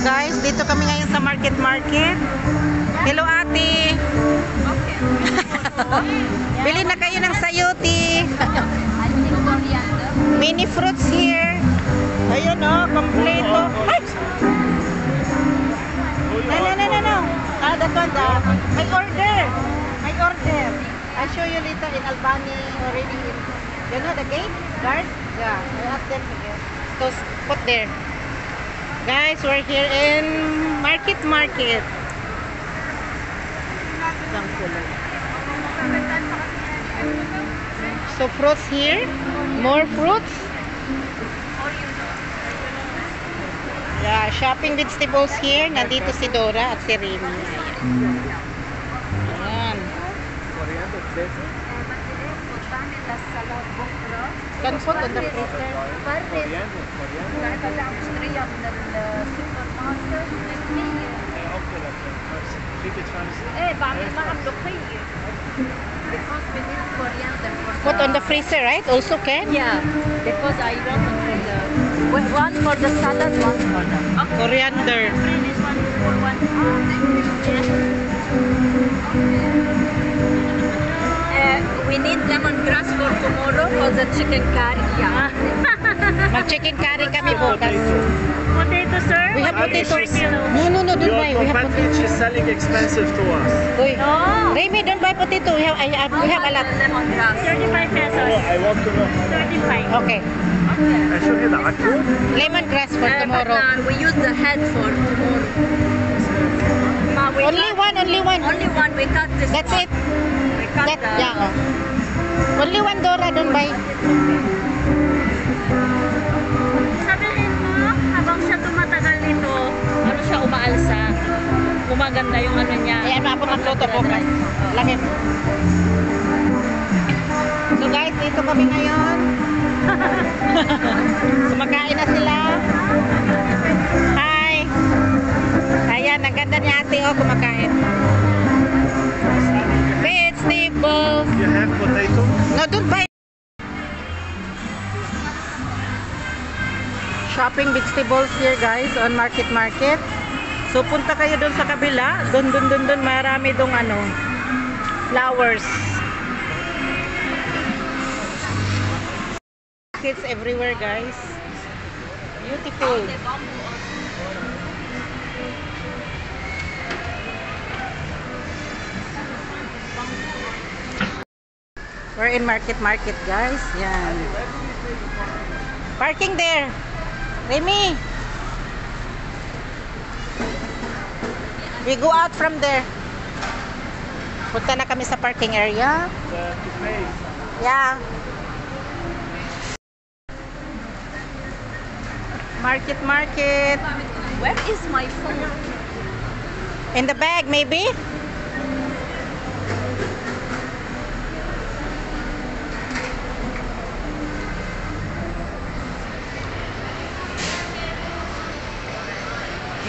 Guys, dito kami ngayon sa market. Hello ate. Okay. Bili na kayo ng sayote. Mini fruits here. Ayun oh, kompleto. Ay! No. That one, my order. I'll show you later in Albany already. You know the gate? Guard? Yeah, I asked them again. So, put there. Guys, we're here in market. So, fruits here. More fruits. Yeah, shopping vegetables here. Nandito si Dora at si Remy. Ayan. Can put on the freezer. Put on the freezer, right? Also can? Yeah, because I don't know one for the salad, one for the Coriander. This one for one. We need lemongrass for tomorrow for the chicken curry. Yeah. Mag-chicken curry kami bukas. Potato, sir? We have potatoes. No, don't buy. We have potatoes. Is selling expensive to us. Uy. No. Remy, don't buy potato. We have a lot. Lemongrass. 35 pesos. I want to know. 35. Okay. I show you the akut. Lemongrass for tomorrow. But, we use the head for tomorrow. Only one. Only one. We cut this. That's one. it. We cut Yeah. Only one, Dora. Don't buy. Sabihin mo, habang siya tumatagal nito, ano siya umaalsa. Gumaganda yung ano niya. Ayan, ako magluto bukas. Laki. So guys, dito kami ngayon. Kumakain na sila. Hi. Ayan, ang ganda ni ate kumakain. Vegetables. You have potato? No, don't buy. Shopping vegetables here guys on market. So punta kayo doon sa kabila. Doon marami dong flowers. Kids everywhere guys. Beautiful. We're in market guys. Yan. Parking there. Remy. We go out from there. Punta na kami sa parking area. Yeah. Market. Where is my phone? In the bag maybe?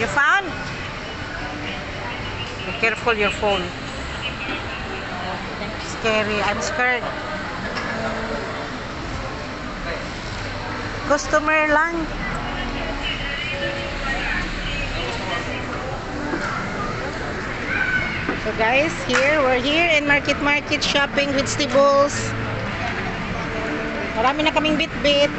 You found? Be careful your phone. Scary. I'm scared. Customer lang. So guys, we're here in market shopping vegetables. Marami na kaming bit-bit.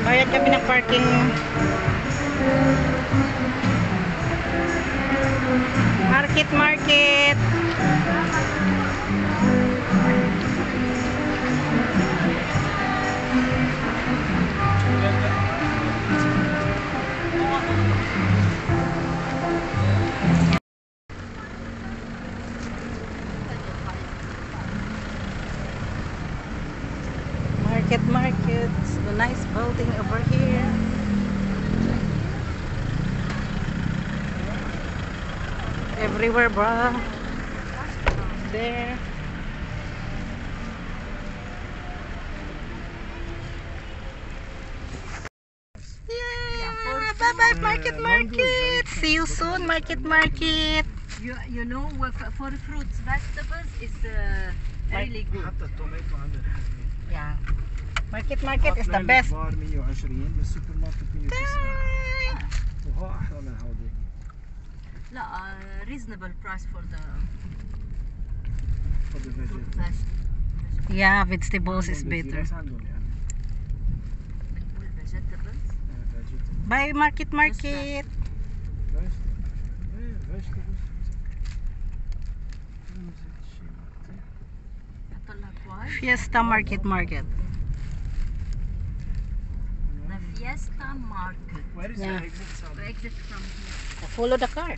Bayad kami ng parking. Market. Market. building over here. Everywhere, bro. There. Yeah. Bye-bye, market, market. See you soon, market, market. You know, for fruits, vegetables is really good. حتى التوماتو عندك Yeah. Market, market is the best. البار 120 والسوبر ماركت 190 وها احلى من هوديك. لا reasonable price for the For the fruit vegetables. Yeah, vegetables is عندهم better. بس عندهم يعني. بنقول vegetables. Vegetables. Bye, market, market. Vegetables. هطلع كويس. Fiesta market, market. The Fiesta Market. Where is Yeah. the exit? We exit from here. Follow the car.